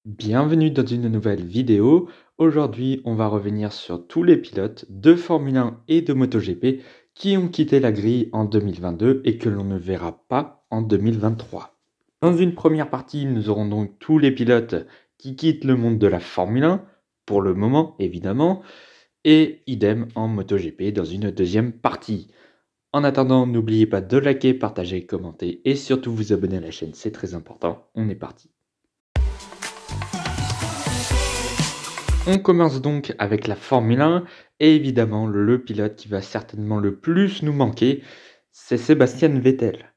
Bienvenue dans une nouvelle vidéo. Aujourd'hui, on va revenir sur tous les pilotes de Formule 1 et de MotoGP qui ont quitté la grille en 2022 et que l'on ne verra pas en 2023. Dans une première partie, nous aurons donc tous les pilotes qui quittent le monde de la Formule 1, pour le moment évidemment, et idem en MotoGP dans une deuxième partie. En attendant, n'oubliez pas de liker, partager, commenter et surtout vous abonner à la chaîne, c'est très important. On est parti. On commence donc avec la Formule 1 et évidemment le pilote qui va certainement le plus nous manquer, c'est Sébastien Vettel.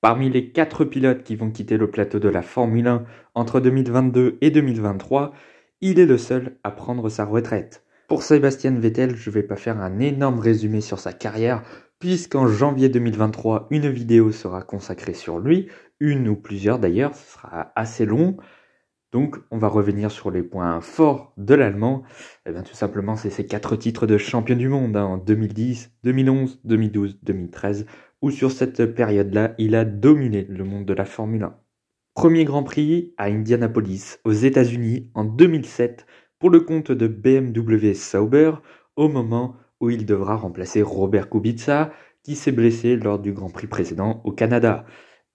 Parmi les 4 pilotes qui vont quitter le plateau de la Formule 1 entre 2022 et 2023, il est le seul à prendre sa retraite. Pour Sébastien Vettel, je ne vais pas faire un énorme résumé sur sa carrière, puisqu'en janvier 2023, une vidéo sera consacrée sur lui, une ou plusieurs d'ailleurs, ce sera assez long. Donc, on va revenir sur les points forts de l'Allemand. Eh bien, tout simplement, c'est ses 4 titres de champion du monde en 2010, 2011, 2012, 2013, où sur cette période-là, il a dominé le monde de la Formule 1. Premier Grand Prix à Indianapolis, aux États-Unis, en 2007, pour le compte de BMW Sauber, au moment où il devra remplacer Robert Kubica, qui s'est blessé lors du Grand Prix précédent au Canada.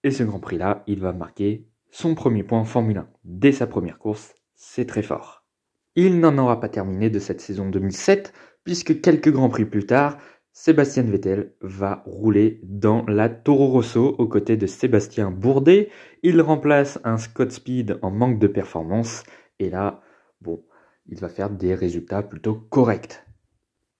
Et ce Grand Prix-là, il va marquer son premier point en Formule 1. Dès sa première course, c'est très fort. Il n'en aura pas terminé de cette saison 2007, puisque quelques Grands Prix plus tard, Sébastien Vettel va rouler dans la Toro Rosso aux côtés de Sébastien Bourdet. Il remplace un Scott Speed en manque de performance, et là, bon, il va faire des résultats plutôt corrects.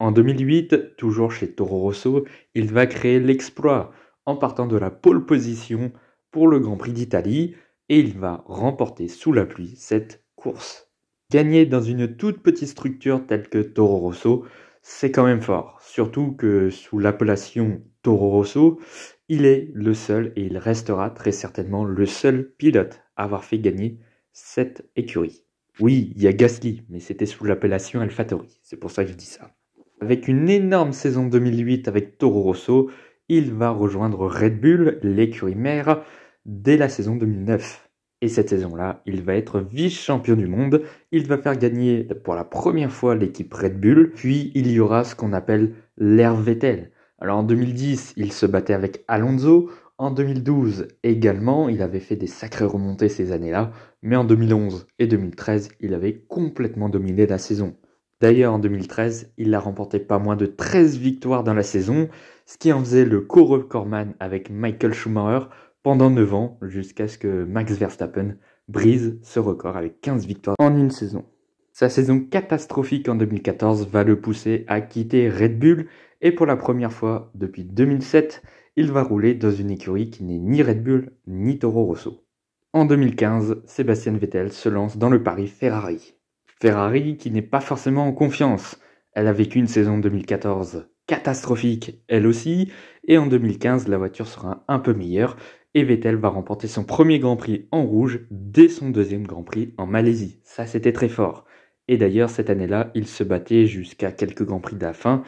En 2008, toujours chez Toro Rosso, il va créer l'exploit en partant de la pole position pour le Grand Prix d'Italie, et il va remporter sous la pluie cette course. Gagner dans une toute petite structure telle que Toro Rosso, c'est quand même fort. Surtout que sous l'appellation Toro Rosso, il est le seul et il restera très certainement le seul pilote à avoir fait gagner cette écurie. Oui, il y a Gasly, mais c'était sous l'appellation AlphaTauri, c'est pour ça que je dis ça. Avec une énorme saison 2008 avec Toro Rosso, il va rejoindre Red Bull, l'écurie mère, dès la saison 2009. Et cette saison-là, il va être vice-champion du monde. Il va faire gagner pour la première fois l'équipe Red Bull. Puis il y aura ce qu'on appelle l'ère Vettel. Alors en 2010, il se battait avec Alonso. En 2012 également, il avait fait des sacrées remontées ces années-là. Mais en 2011 et 2013, il avait complètement dominé la saison. D'ailleurs, en 2013, il a remporté pas moins de 13 victoires dans la saison, ce qui en faisait le co-recordman avec Michael Schumacher pendant 9 ans, jusqu'à ce que Max Verstappen brise ce record avec 15 victoires en une saison. Sa saison catastrophique en 2014 va le pousser à quitter Red Bull, et pour la première fois depuis 2007, il va rouler dans une écurie qui n'est ni Red Bull ni Toro Rosso. En 2015, Sébastien Vettel se lance dans le pari Ferrari. Ferrari qui n'est pas forcément en confiance. Elle a vécu une saison 2014 catastrophique elle aussi, et en 2015 la voiture sera un peu meilleure, et Vettel va remporter son premier Grand Prix en rouge dès son deuxième Grand Prix en Malaisie. Ça c'était très fort. Et d'ailleurs cette année-là, il se battait jusqu'à quelques Grands Prix de la fin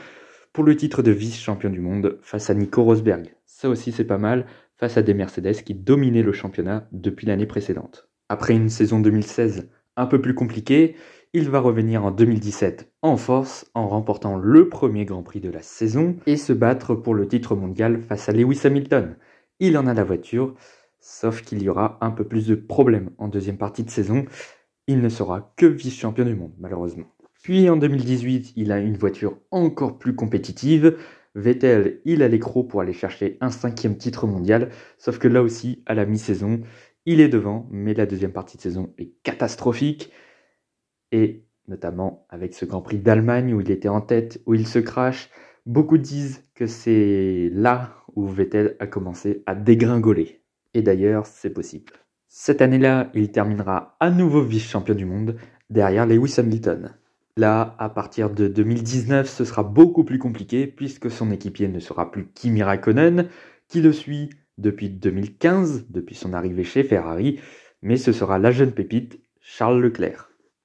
pour le titre de vice-champion du monde face à Nico Rosberg. Ça aussi c'est pas mal, face à des Mercedes qui dominaient le championnat depuis l'année précédente. Après une saison 2016 un peu plus compliquée, il va revenir en 2017 en force en remportant le premier Grand Prix de la saison et se battre pour le titre mondial face à Lewis Hamilton. Il en a la voiture, sauf qu'il y aura un peu plus de problèmes en deuxième partie de saison. Il ne sera que vice-champion du monde, malheureusement. Puis en 2018, il a une voiture encore plus compétitive. Vettel, il a l'écrou pour aller chercher un 5e titre mondial, sauf que là aussi, à la mi-saison, il est devant, mais la deuxième partie de saison est catastrophique. Et notamment avec ce Grand Prix d'Allemagne où il était en tête, où il se crache, beaucoup disent que c'est là où Vettel a commencé à dégringoler. Et d'ailleurs, c'est possible. Cette année-là, il terminera à nouveau vice-champion du monde, derrière Lewis Hamilton. Là, à partir de 2019, ce sera beaucoup plus compliqué, puisque son équipier ne sera plus Kimi Raikkonen, qui le suit depuis 2015, depuis son arrivée chez Ferrari, mais ce sera la jeune pépite Charles Leclerc.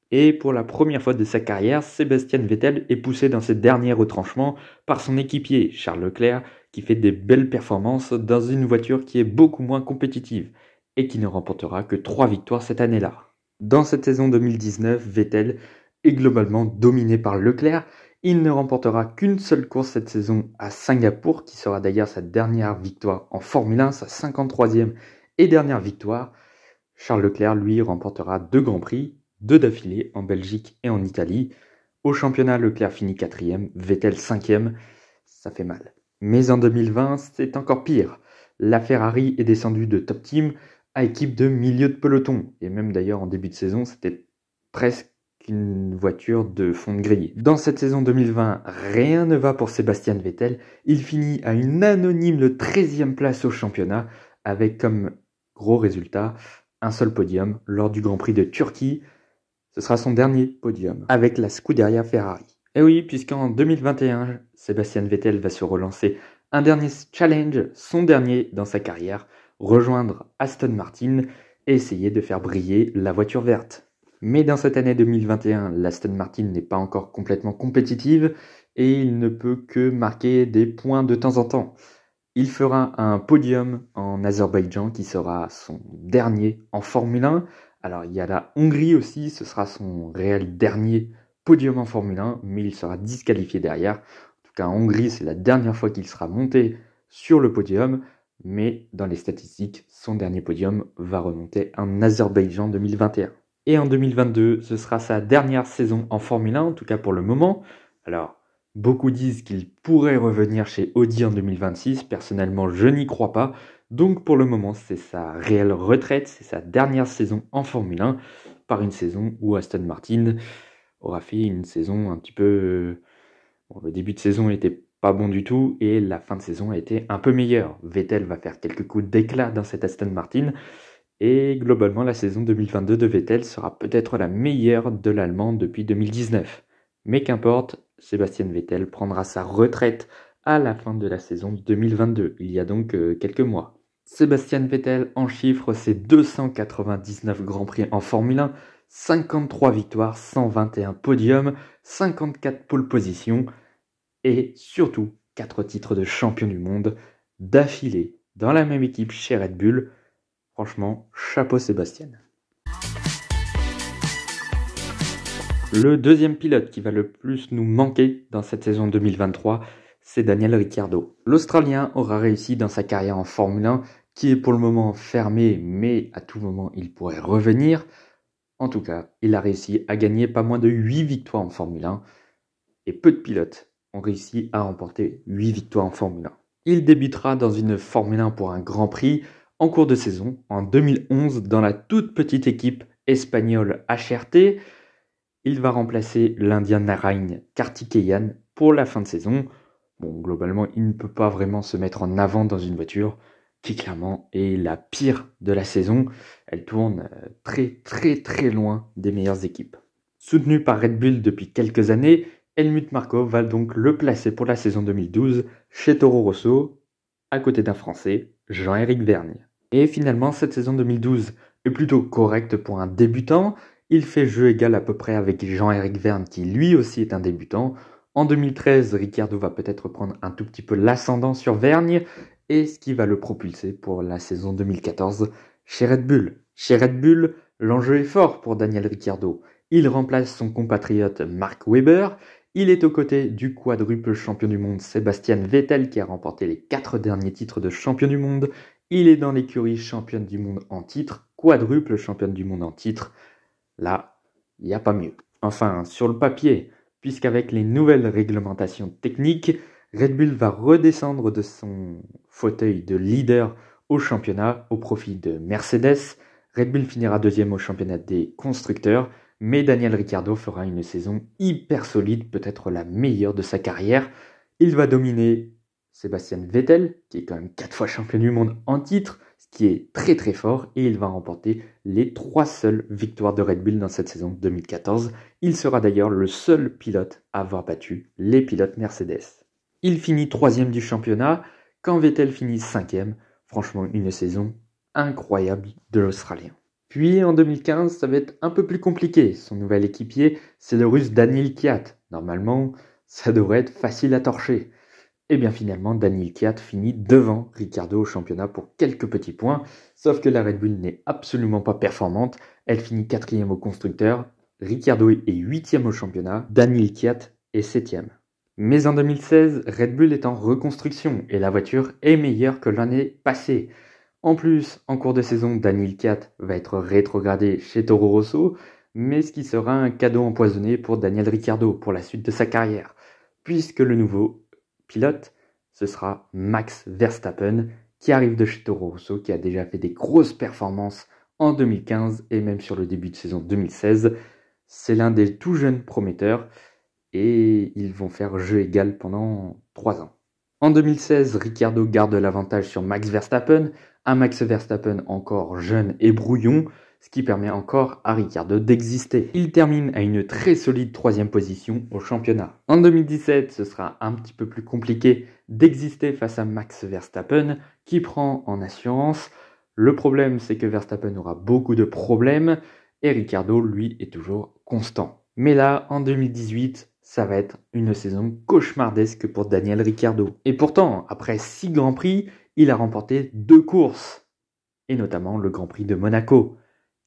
Et pour la première fois de sa carrière, Sébastien Vettel est poussé dans ses derniers retranchements par son équipier Charles Leclerc, qui fait des belles performances dans une voiture qui est beaucoup moins compétitive et qui ne remportera que 3 victoires cette année-là. Dans cette saison 2019, Vettel est globalement dominé par Leclerc. Il ne remportera qu'une seule course cette saison à Singapour, qui sera d'ailleurs sa dernière victoire en Formule 1, sa 53e et dernière victoire. Charles Leclerc, lui, remportera 2 Grands Prix, 2 d'affilée en Belgique et en Italie. Au championnat, Leclerc finit 4e, Vettel 5e. Ça fait mal. Mais en 2020, c'est encore pire. La Ferrari est descendue de Top Team à équipe de milieu de peloton. Et même d'ailleurs en début de saison, c'était presque une voiture de fond de grille. Dans cette saison 2020, rien ne va pour Sébastien Vettel. Il finit à une anonyme 13e place au championnat avec comme gros résultat un seul podium lors du Grand Prix de Turquie. Ce sera son dernier podium avec la Scuderia Ferrari. Et oui, puisqu'en 2021, Sébastien Vettel va se relancer un dernier challenge, son dernier dans sa carrière, rejoindre Aston Martin et essayer de faire briller la voiture verte. Mais dans cette année 2021, l'Aston Martin n'est pas encore complètement compétitive et il ne peut que marquer des points de temps en temps. Il fera un podium en Azerbaïdjan qui sera son dernier en Formule 1. Alors il y a la Hongrie aussi, ce sera son réel dernier podium en Formule 1, mais il sera disqualifié derrière. En tout cas en Hongrie, c'est la dernière fois qu'il sera monté sur le podium, mais dans les statistiques, son dernier podium va remonter en Azerbaïdjan 2021. Et en 2022, ce sera sa dernière saison en Formule 1, en tout cas pour le moment. Alors, beaucoup disent qu'il pourrait revenir chez Audi en 2026. Personnellement, je n'y crois pas. Donc pour le moment, c'est sa réelle retraite, c'est sa dernière saison en Formule 1, par une saison où Aston Martin aura fait une saison un petit peu... Bon, le début de saison n'était pas bon du tout et la fin de saison a été un peu meilleure. Vettel va faire quelques coups d'éclat dans cette Aston Martin. Et globalement, la saison 2022 de Vettel sera peut-être la meilleure de l'Allemand depuis 2019. Mais qu'importe, Sébastien Vettel prendra sa retraite à la fin de la saison 2022, il y a donc quelques mois. Sébastien Vettel en chiffres, c'est 299 Grands Prix en Formule 1, 53 victoires, 121 podiums, 54 pole positions et surtout 4 titres de champion du monde d'affilée dans la même équipe chez Red Bull. Franchement, chapeau Sébastien. Le deuxième pilote qui va le plus nous manquer dans cette saison 2023, c'est Daniel Ricciardo. L'Australien aura réussi dans sa carrière en Formule 1, qui est pour le moment fermée, mais à tout moment il pourrait revenir. En tout cas, il a réussi à gagner pas moins de 8 victoires en Formule 1, et peu de pilotes ont réussi à remporter 8 victoires en Formule 1. Il débutera dans une Formule 1 pour un Grand Prix, en cours de saison, en 2011, dans la toute petite équipe espagnole HRT, il va remplacer l'Indien Narain Karthikeyan pour la fin de saison. Bon, globalement, il ne peut pas vraiment se mettre en avant dans une voiture qui, clairement, est la pire de la saison. Elle tourne très loin des meilleures équipes. Soutenu par Red Bull depuis quelques années, Helmut Marko va donc le placer pour la saison 2012 chez Toro Rosso, à côté d'un Français, Jean-Éric Vergne. Et finalement, cette saison 2012 est plutôt correcte pour un débutant. Il fait jeu égal à peu près avec Jean-Éric Vergne, qui lui aussi est un débutant. En 2013, Ricciardo va peut-être prendre un tout petit peu l'ascendant sur Vergne, et ce qui va le propulser pour la saison 2014 chez Red Bull. Chez Red Bull, l'enjeu est fort pour Daniel Ricciardo. Il remplace son compatriote Mark Webber. Il est aux côtés du quadruple champion du monde Sébastien Vettel, qui a remporté les 4 derniers titres de champion du monde. Il est dans l'écurie championne du monde en titre, quadruple championne du monde en titre. Là, il n'y a pas mieux. Enfin, sur le papier, puisqu'avec les nouvelles réglementations techniques, Red Bull va redescendre de son fauteuil de leader au championnat au profit de Mercedes. Red Bull finira deuxième au championnat des constructeurs, mais Daniel Ricciardo fera une saison hyper solide, peut-être la meilleure de sa carrière. Il va dominer Sébastien Vettel, qui est quand même 4 fois champion du monde en titre, ce qui est très fort, et il va remporter les 3 seules victoires de Red Bull dans cette saison 2014. Il sera d'ailleurs le seul pilote à avoir battu les pilotes Mercedes. Il finit 3e du championnat, quand Vettel finit 5e. Franchement, une saison incroyable de l'Australien. Puis en 2015, ça va être un peu plus compliqué. Son nouvel équipier, c'est le Russe Daniil Kvyat. Normalement, ça devrait être facile à torcher. Et bien finalement, Daniil Kvyat finit devant Ricciardo au championnat pour quelques petits points, sauf que la Red Bull n'est absolument pas performante. Elle finit 4e au constructeur, Ricciardo est 8e au championnat, Daniel Ricciardo est 7e. Mais en 2016, Red Bull est en reconstruction et la voiture est meilleure que l'année passée. En plus, en cours de saison, Daniel Ricciardo va être rétrogradé chez Toro Rosso, mais ce qui sera un cadeau empoisonné pour Daniel Ricciardo pour la suite de sa carrière, puisque le nouveau pilote, ce sera Max Verstappen, qui arrive de chez Toro Rosso, qui a déjà fait des grosses performances en 2015 et même sur le début de saison 2016. C'est l'un des tout jeunes prometteurs et ils vont faire jeu égal pendant 3 ans. En 2016, Ricciardo garde l'avantage sur Max Verstappen, un Max Verstappen encore jeune et brouillon, ce qui permet encore à Ricciardo d'exister. Il termine à une très solide 3e position au championnat. En 2017, ce sera un petit peu plus compliqué d'exister face à Max Verstappen, qui prend en assurance. Le problème, c'est que Verstappen aura beaucoup de problèmes, et Ricciardo, lui, est toujours constant. Mais là, en 2018, ça va être une saison cauchemardesque pour Daniel Ricciardo. Et pourtant, après 6 Grands Prix, il a remporté 2 courses, et notamment le Grand Prix de Monaco.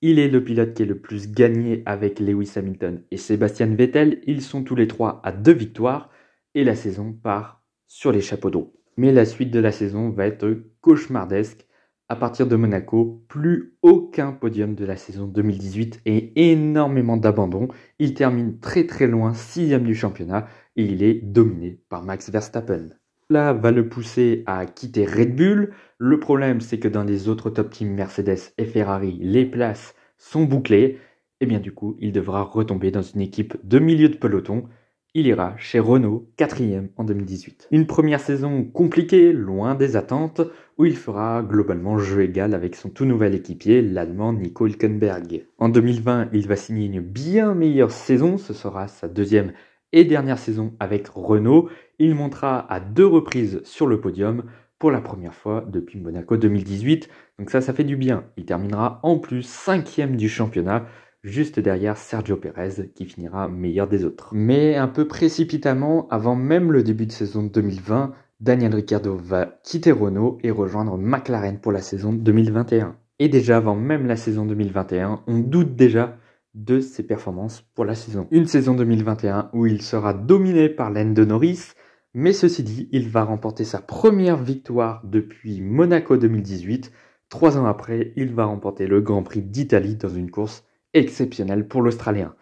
Il est le pilote qui est le plus gagné avec Lewis Hamilton et Sebastian Vettel. Ils sont tous les 3 à 2 victoires, et la saison part sur les chapeaux de roue. Mais la suite de la saison va être cauchemardesque. À partir de Monaco, plus aucun podium de la saison 2018 et énormément d'abandons. Il termine très très loin, 6e du championnat, et il est dominé par Max Verstappen. Cela va le pousser à quitter Red Bull. Le problème, c'est que dans les autres top teams Mercedes et Ferrari, les places sont bouclées. Et bien du coup, il devra retomber dans une équipe de milieu de peloton. Il ira chez Renault, 4e en 2018. Une première saison compliquée, loin des attentes, où il fera globalement jeu égal avec son tout nouvel équipier, l'Allemand Nico Hülkenberg. En 2020, il va signer une bien meilleure saison, ce sera sa 2e et dernière saison avec Renault. Il montera à 2 reprises sur le podium pour la première fois depuis Monaco 2018. Donc ça fait du bien. Il terminera en plus 5e du championnat, juste derrière Sergio Pérez qui finira meilleur des autres. Mais un peu précipitamment, avant même le début de saison 2020, Daniel Ricciardo va quitter Renault et rejoindre McLaren pour la saison 2021. Et déjà avant même la saison 2021, on doute déjà de ses performances pour la saison. Une saison 2021 où il sera dominé par Lando Norris, mais ceci dit, il va remporter sa première victoire depuis Monaco 2018. 3 ans après, il va remporter le Grand Prix d'Italie dans une course exceptionnelle pour l'Australien.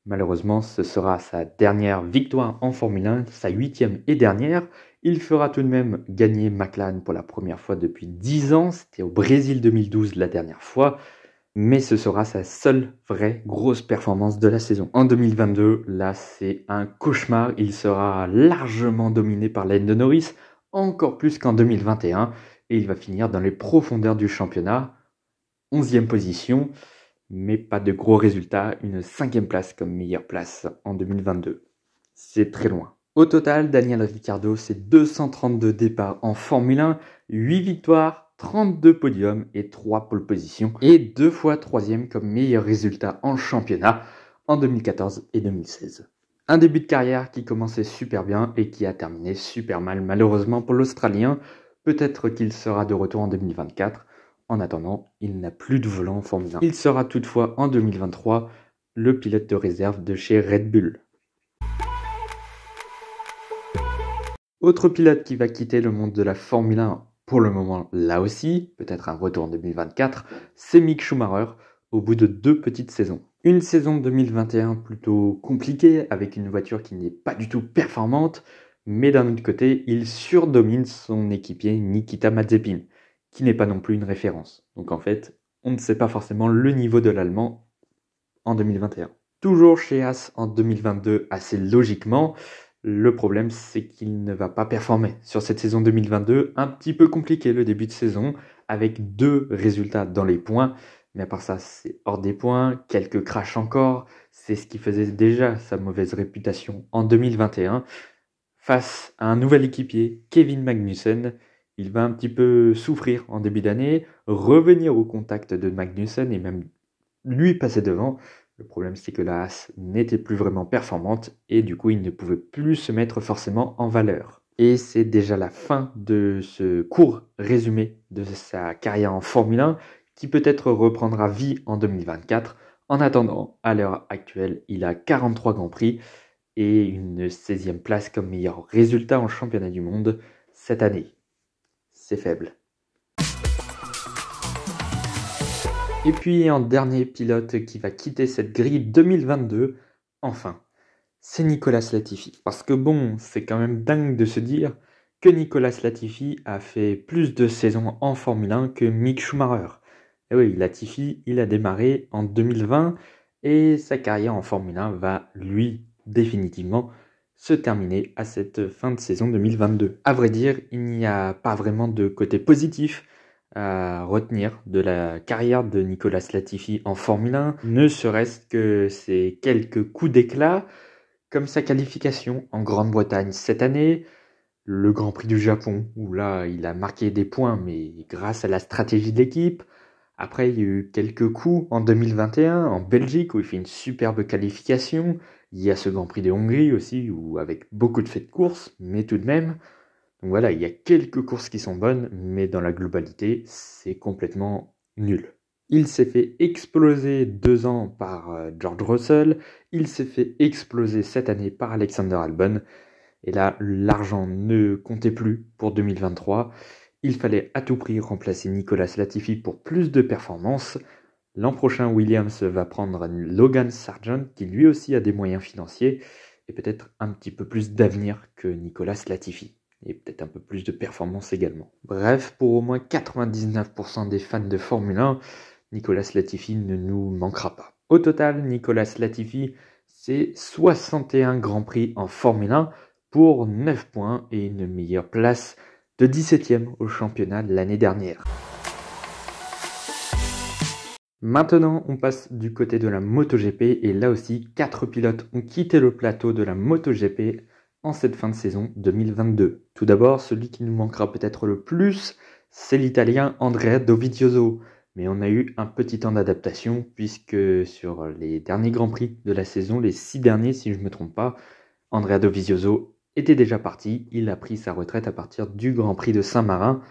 Malheureusement, ce sera sa dernière victoire en Formule 1, sa 8e et dernière. Il fera tout de même gagner McLaren pour la première fois depuis 10 ans. C'était au Brésil 2012 la dernière fois. Mais ce sera sa seule vraie grosse performance de la saison. En 2022, là c'est un cauchemar, il sera largement dominé par Lando Norris, encore plus qu'en 2021, et il va finir dans les profondeurs du championnat, 11e position, mais pas de gros résultats, une 5e place comme meilleure place en 2022. C'est très loin. Au total, Daniel Ricciardo, c'est 232 départs en Formule 1, 8 victoires, 32 podiums et 3 pole positions, et 2 fois 3e comme meilleur résultat en championnat en 2014 et 2016. Un début de carrière qui commençait super bien et qui a terminé super mal malheureusement pour l'Australien. Peut-être qu'il sera de retour en 2024. En attendant, il n'a plus de volant en Formule 1. Il sera toutefois en 2023 le pilote de réserve de chez Red Bull. Autre pilote qui va quitter le monde de la Formule 1 pour le moment là aussi, peut-être un retour en 2024, c'est Mick Schumacher au bout de 2 petites saisons. Une saison 2021 plutôt compliquée avec une voiture qui n'est pas du tout performante, mais d'un autre côté, il surdomine son équipier Nikita Mazepin, qui n'est pas non plus une référence. Donc en fait, on ne sait pas forcément le niveau de l'Allemand en 2021. Toujours chez Haas en 2022, assez logiquement. Le problème, c'est qu'il ne va pas performer. Sur cette saison 2022, un petit peu compliqué le début de saison, avec 2 résultats dans les points. Mais à part ça, c'est hors des points, quelques crashs encore. C'est ce qui faisait déjà sa mauvaise réputation en 2021. Face à un nouvel équipier, Kevin Magnussen, il va un petit peu souffrir en début d'année, revenir au contact de Magnussen et même lui passer devant. Le problème, c'est que la Haas n'était plus vraiment performante et du coup, il ne pouvait plus se mettre forcément en valeur. Et c'est déjà la fin de ce court résumé de sa carrière en Formule 1 qui peut-être reprendra vie en 2024. En attendant, à l'heure actuelle, il a 43 Grands Prix et une 16e place comme meilleur résultat en championnat du monde cette année. C'est faible. Et puis en dernier pilote qui va quitter cette grille 2022, enfin, c'est Nicolas Latifi. Parce que bon, c'est quand même dingue de se dire que Nicolas Latifi a fait plus de saisons en Formule 1 que Mick Schumacher. Et oui, Latifi, il a démarré en 2020 et sa carrière en Formule 1 va, lui, définitivement se terminer à cette fin de saison 2022. À vrai dire, il n'y a pas vraiment de côté positif à retenir de la carrière de Nicolas Latifi en Formule 1, ne serait-ce que ces quelques coups d'éclat, comme sa qualification en Grande-Bretagne cette année, le Grand Prix du Japon, où là il a marqué des points, mais grâce à la stratégie de l'équipe. Après, il y a eu quelques coups en 2021 en Belgique, où il fait une superbe qualification. Il y a ce Grand Prix de Hongrie aussi, où avec beaucoup de faits de course, mais tout de même. Donc voilà, il y a quelques courses qui sont bonnes, mais dans la globalité, c'est complètement nul. Il s'est fait exploser 2 ans par George Russell, il s'est fait exploser cette année par Alexander Albon, et là, l'argent ne comptait plus pour 2023. Il fallait à tout prix remplacer Nicolas Latifi pour plus de performances. L'an prochain, Williams va prendre Logan Sargent, qui lui aussi a des moyens financiers, et peut-être un petit peu plus d'avenir que Nicolas Latifi. Et peut-être un peu plus de performance également. Bref, pour au moins 99% des fans de Formule 1, Nicolas Latifi ne nous manquera pas. Au total, Nicolas Latifi, c'est 61 Grands Prix en Formule 1 pour 9 points et une meilleure place de 17e au championnat l'année dernière. Maintenant, on passe du côté de la MotoGP et là aussi, 4 pilotes ont quitté le plateau de la MotoGP en cette fin de saison 2022. Tout d'abord, celui qui nous manquera peut-être le plus, c'est l'Italien Andrea Dovizioso. Mais on a eu un petit temps d'adaptation puisque sur les derniers Grands Prix de la saison, les 6 derniers si je ne me trompe pas, Andrea Dovizioso était déjà parti. Il a pris sa retraite à partir du Grand Prix de Saint-Marin.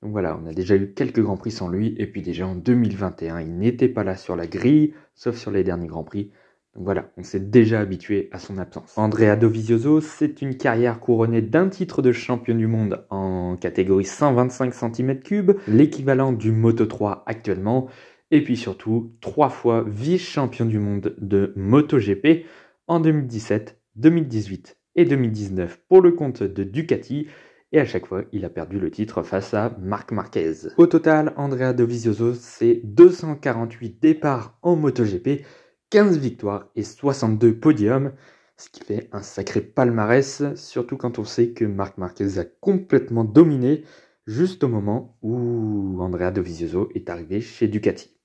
Donc voilà, on a déjà eu quelques Grands Prix sans lui. Et puis déjà en 2021, il n'était pas là sur la grille, sauf sur les derniers Grands Prix. Donc voilà, on s'est déjà habitué à son absence. Andrea Dovizioso, c'est une carrière couronnée d'un titre de champion du monde en catégorie 125 cm3, l'équivalent du Moto3 actuellement, et puis surtout 3 fois vice-champion du monde de MotoGP en 2017, 2018 et 2019 pour le compte de Ducati, et à chaque fois, il a perdu le titre face à Marc Marquez. Au total, Andrea Dovizioso, c'est 248 départs en MotoGP, 15 victoires et 62 podiums, ce qui fait un sacré palmarès, surtout quand on sait que Marc Marquez a complètement dominé juste au moment où Andrea Dovizioso est arrivé chez Ducati.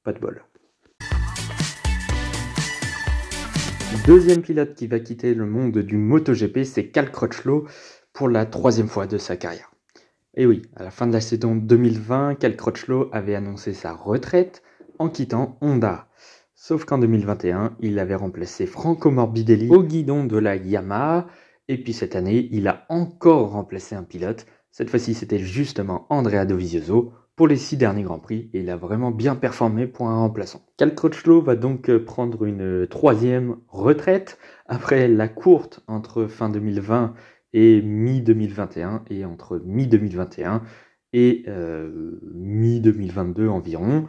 Pas de bol. Deuxième pilote qui va quitter le monde du MotoGP, c'est Cal Crutchlow pour la 3e fois de sa carrière. Et oui, à la fin de la saison 2020, Cal Crutchlow avait annoncé sa retraite en quittant Honda. Sauf qu'en 2021, il avait remplacé Franco Morbidelli au guidon de la Yamaha. Et puis cette année, il a encore remplacé un pilote. Cette fois-ci, c'était justement Andrea Dovizioso pour les 6 derniers Grands Prix. Et il a vraiment bien performé pour un remplaçant. Cal Crutchlow va donc prendre une 3e retraite après la courte entre fin 2020 et mi-2021 et entre mi-2021 et mi-2022 environ.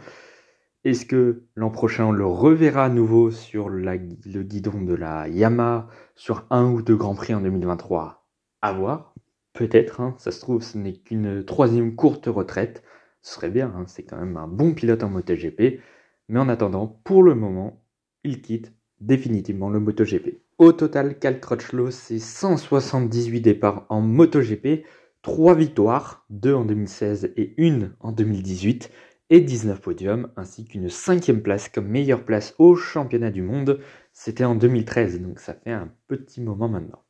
Est-ce que l'an prochain, on le reverra à nouveau sur le guidon de la Yamaha sur 1 ou 2 Grands Prix en 2023? À voir. Peut-être, hein, ça se trouve, ce n'est qu'une 3e courte retraite. Ce serait bien, hein, c'est quand même un bon pilote en MotoGP. Mais en attendant, pour le moment, il quitte définitivement le MotoGP. Au total, Cal Crutchlow, c'est 178 départs en MotoGP, 3 victoires, 2 en 2016 et 1 en 2018. Et 19 podiums, ainsi qu'une 5e place comme meilleure place au championnat du monde. C'était en 2013, donc ça fait un petit moment maintenant.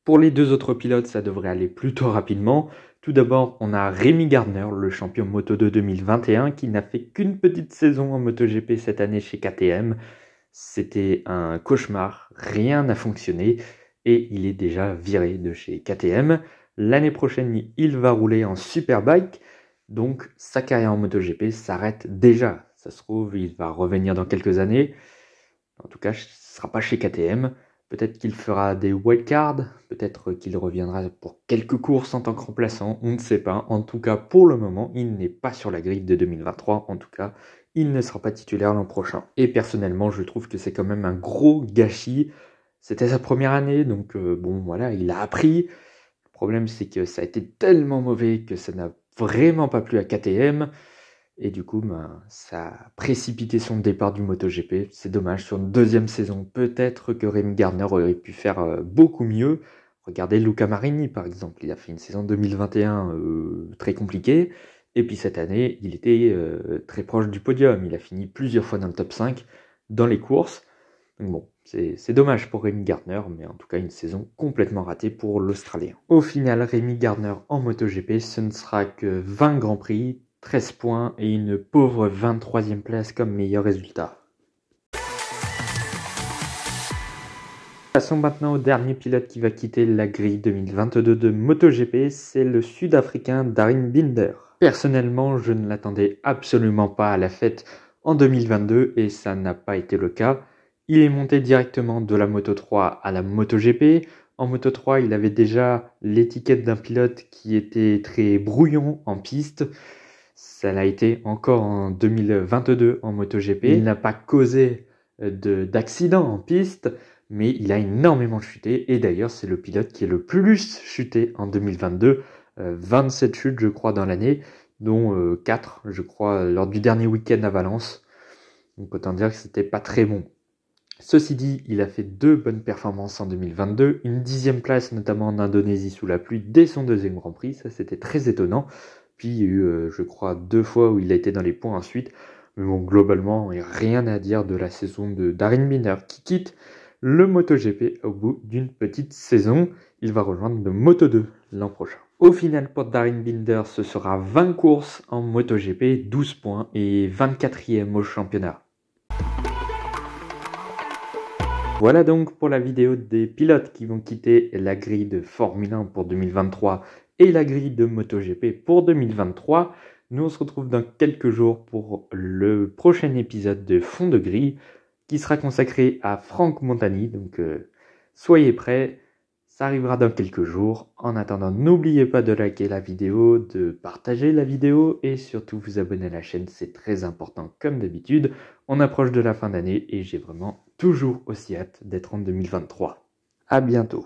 Pour les 2 autres pilotes, ça devrait aller plutôt rapidement. Tout d'abord, on a Rémi Gardner, le champion Moto2 2021, qui n'a fait qu'une petite saison en MotoGP cette année chez KTM. C'était un cauchemar, rien n'a fonctionné, et il est déjà viré de chez KTM. L'année prochaine, il va rouler en Superbike. Donc sa carrière en MotoGP s'arrête déjà. Ça se trouve, il va revenir dans quelques années. En tout cas, ce ne sera pas chez KTM. Peut-être qu'il fera des wildcards, peut-être qu'il reviendra pour quelques courses en tant que remplaçant, on ne sait pas. En tout cas, pour le moment, il n'est pas sur la grille de 2023. En tout cas, il ne sera pas titulaire l'an prochain. Et personnellement, je trouve que c'est quand même un gros gâchis. C'était sa première année, donc bon, voilà, il a appris. Le problème, c'est que ça a été tellement mauvais que ça n'a vraiment pas plu à KTM. Et du coup, ça a précipité son départ du MotoGP. C'est dommage, sur une deuxième saison, peut-être que Rémi Gardner aurait pu faire beaucoup mieux. Regardez Luca Marini, par exemple. Il a fait une saison 2021 très compliquée. Et puis cette année, il était très proche du podium. Il a fini plusieurs fois dans le top 5 dans les courses. Donc bon, c'est dommage pour Rémi Gardner, mais en tout cas une saison complètement ratée pour l'Australien. Au final, Rémi Gardner en MotoGP, ce ne sera que 20 Grands Prix, 13 points et une pauvre 23e place comme meilleur résultat. Passons maintenant au dernier pilote qui va quitter la grille 2022 de MotoGP, c'est le Sud-Africain Darryn Binder. Personnellement, je ne l'attendais absolument pas à la fête en 2022 et ça n'a pas été le cas. Il est monté directement de la Moto3 à la MotoGP. En Moto3, il avait déjà l'étiquette d'un pilote qui était très brouillon en piste. Ça l'a été encore en 2022 en MotoGP. Il n'a pas causé d'accident en piste, mais il a énormément chuté. Et d'ailleurs, c'est le pilote qui est le plus chuté en 2022. 27 chutes, je crois, dans l'année, dont 4, je crois, lors du dernier week-end à Valence. Donc autant dire que c'était pas très bon. Ceci dit, il a fait 2 bonnes performances en 2022, une 10e place notamment en Indonésie sous la pluie dès son deuxième Grand Prix, ça c'était très étonnant. Puis il y a eu, je crois, 2 fois où il a été dans les points ensuite. Mais bon, globalement, il n'y a rien à dire de la saison de Darryn Binder qui quitte le MotoGP au bout d'une petite saison. Il va rejoindre le Moto2 l'an prochain. Au final, pour Darryn Binder, ce sera 20 courses en MotoGP, 12 points et 24e au championnat. Voilà donc pour la vidéo des pilotes qui vont quitter la grille de Formule 1 pour 2023 et la grille de MotoGP pour 2023. Nous on se retrouve dans quelques jours pour le prochain épisode de Fond de grille qui sera consacré à Franck Montani. Donc soyez prêts, ça arrivera dans quelques jours. En attendant, n'oubliez pas de liker la vidéo, de partager la vidéo et surtout vous abonner à la chaîne, c'est très important comme d'habitude. On approche de la fin d'année et j'ai vraiment toujours aussi hâte d'être en 2023. À bientôt.